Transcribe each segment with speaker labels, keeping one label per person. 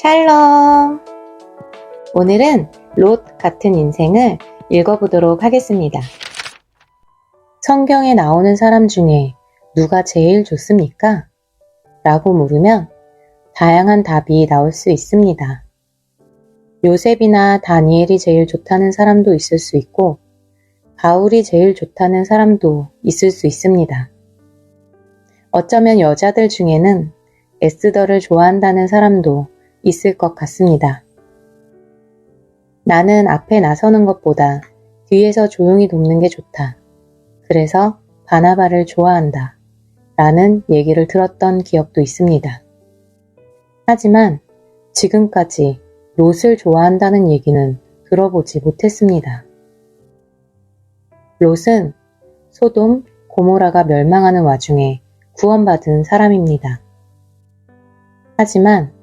Speaker 1: 샬롬! 오늘은 롯 같은 인생을 읽어보도록 하겠습니다. 성경에 나오는 사람 중에 누가 제일 좋습니까? 라고 물으면 다양한 답이 나올 수 있습니다. 요셉이나 다니엘이 제일 좋다는 사람도 있을 수 있고 바울이 제일 좋다는 사람도 있을 수 있습니다. 어쩌면 여자들 중에는 에스더를 좋아한다는 사람도 있을 것 같습니다. 나는 앞에 나서는 것보다 뒤에서 조용히 돕는 게 좋다. 그래서 바나바를 좋아한다. 라는 얘기를 들었던 기억도 있습니다. 하지만 지금까지 롯을 좋아한다는 얘기는 들어보지 못했습니다. 롯은 소돔, 고모라가 멸망하는 와중에 구원받은 사람입니다. 하지만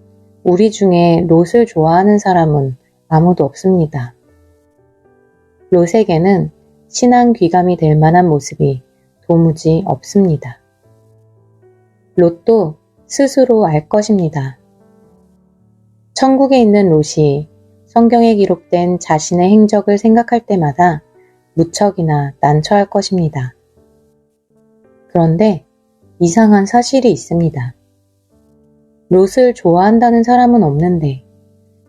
Speaker 1: 우리 중에 롯을 좋아하는 사람은 아무도 없습니다. 롯에게는 신앙 귀감이 될 만한 모습이 도무지 없습니다. 롯도 스스로 알 것입니다. 천국에 있는 롯이 성경에 기록된 자신의 행적을 생각할 때마다 무척이나 난처할 것입니다. 그런데 이상한 사실이 있습니다. 롯을 좋아한다는 사람은 없는데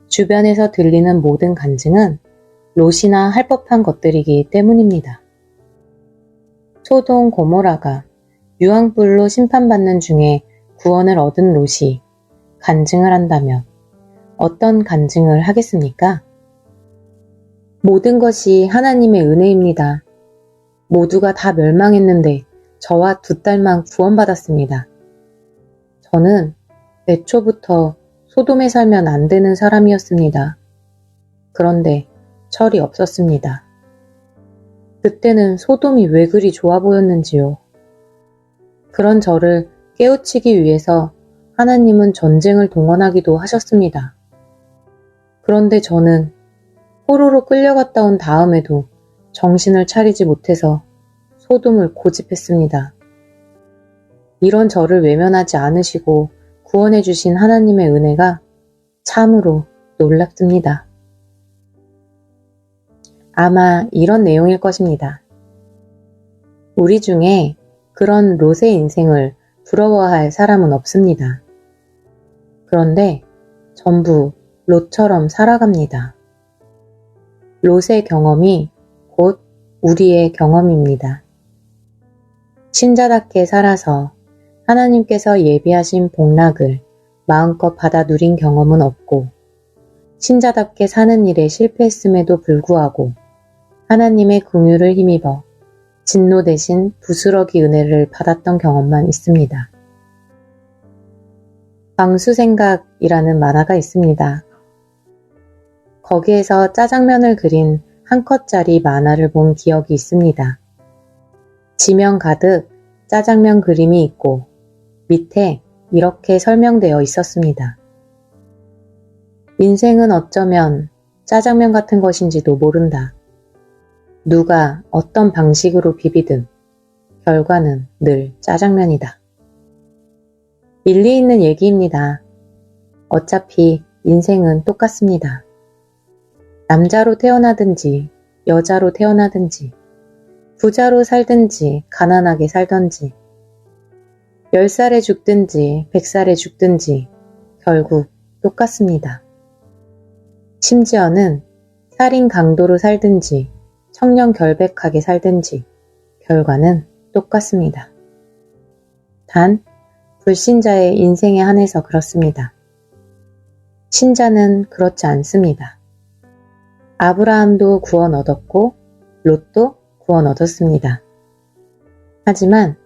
Speaker 1: 주변에서 들리는 모든 간증은 롯이나 할 법한 것들이기 때문입니다. 소돔 고모라가 유황불로 심판받는 중에 구원을 얻은 롯이 간증을 한다면 어떤 간증을 하겠습니까? 모든 것이 하나님의 은혜입니다. 모두가 다 멸망했는데 저와 두 딸만 구원받았습니다. 저는 애초부터 소돔에 살면 안 되는 사람이었습니다. 그런데 철이 없었습니다. 그때는 소돔이 왜 그리 좋아 보였는지요. 그런 저를 깨우치기 위해서 하나님은 전쟁을 동원하기도 하셨습니다. 그런데 저는 포로로 끌려갔다 온 다음에도 정신을 차리지 못해서 소돔을 고집했습니다. 이런 저를 외면하지 않으시고 구원해 주신 하나님의 은혜가 참으로 놀랍습니다. 아마 이런 내용일 것입니다. 우리 중에 그런 롯의 인생을 부러워할 사람은 없습니다. 그런데 전부 롯처럼 살아갑니다. 롯의 경험이 곧 우리의 경험입니다. 신자답게 살아서 하나님께서 예비하신 복락을 마음껏 받아 누린 경험은 없고 신자답게 사는 일에 실패했음에도 불구하고 하나님의 긍휼을 힘입어 진노 대신 부스러기 은혜를 받았던 경험만 있습니다. 방수생각이라는 만화가 있습니다. 거기에서 짜장면을 그린 한 컷짜리 만화를 본 기억이 있습니다. 지면 가득 짜장면 그림이 있고 밑에 이렇게 설명되어 있었습니다. 인생은 어쩌면 짜장면 같은 것인지도 모른다. 누가 어떤 방식으로 비비든 결과는 늘 짜장면이다. 일리 있는 얘기입니다. 어차피 인생은 똑같습니다. 남자로 태어나든지 여자로 태어나든지 부자로 살든지 가난하게 살든지 10살에 죽든지 100살에 죽든지 결국 똑같습니다. 심지어는 살인 강도로 살든지 청렴 결백하게 살든지 결과는 똑같습니다. 단 불신자의 인생에 한해서 그렇습니다. 신자는 그렇지 않습니다. 아브라함도 구원 얻었고 롯도 구원 얻었습니다. 하지만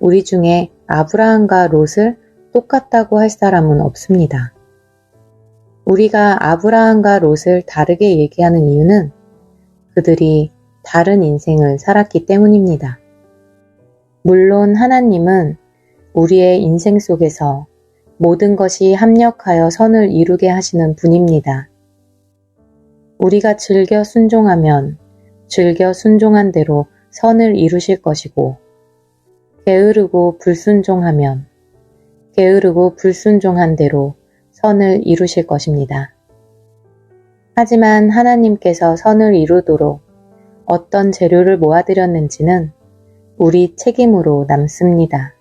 Speaker 1: 우리 중에 아브라함과 롯을 똑같다고 할 사람은 없습니다. 우리가 아브라함과 롯을 다르게 얘기하는 이유는 그들이 다른 인생을 살았기 때문입니다. 물론 하나님은 우리의 인생 속에서 모든 것이 합력하여 선을 이루게 하시는 분입니다. 우리가 즐겨 순종하면 즐겨 순종한 대로 선을 이루실 것이고 게으르고 불순종하면 게으르고 불순종한 대로 선을 이루실 것입니다. 하지만 하나님께서 선을 이루도록 어떤 재료를 모아드렸는지는 우리 책임으로 남습니다.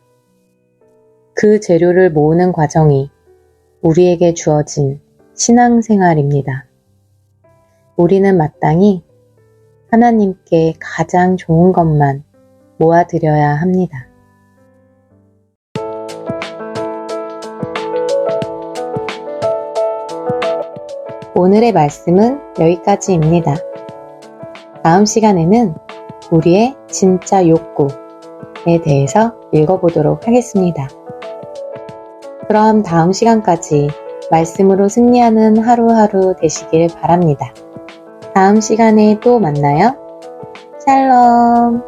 Speaker 1: 그 재료를 모으는 과정이 우리에게 주어진 신앙생활입니다. 우리는 마땅히 하나님께 가장 좋은 것만 모아드려야 합니다. 오늘의 말씀은 여기까지입니다. 다음 시간에는 우리의 진짜 욕구에 대해서 읽어보도록 하겠습니다. 그럼 다음 시간까지 말씀으로 승리하는 하루하루 되시길 바랍니다. 다음 시간에 또 만나요. 샬롬.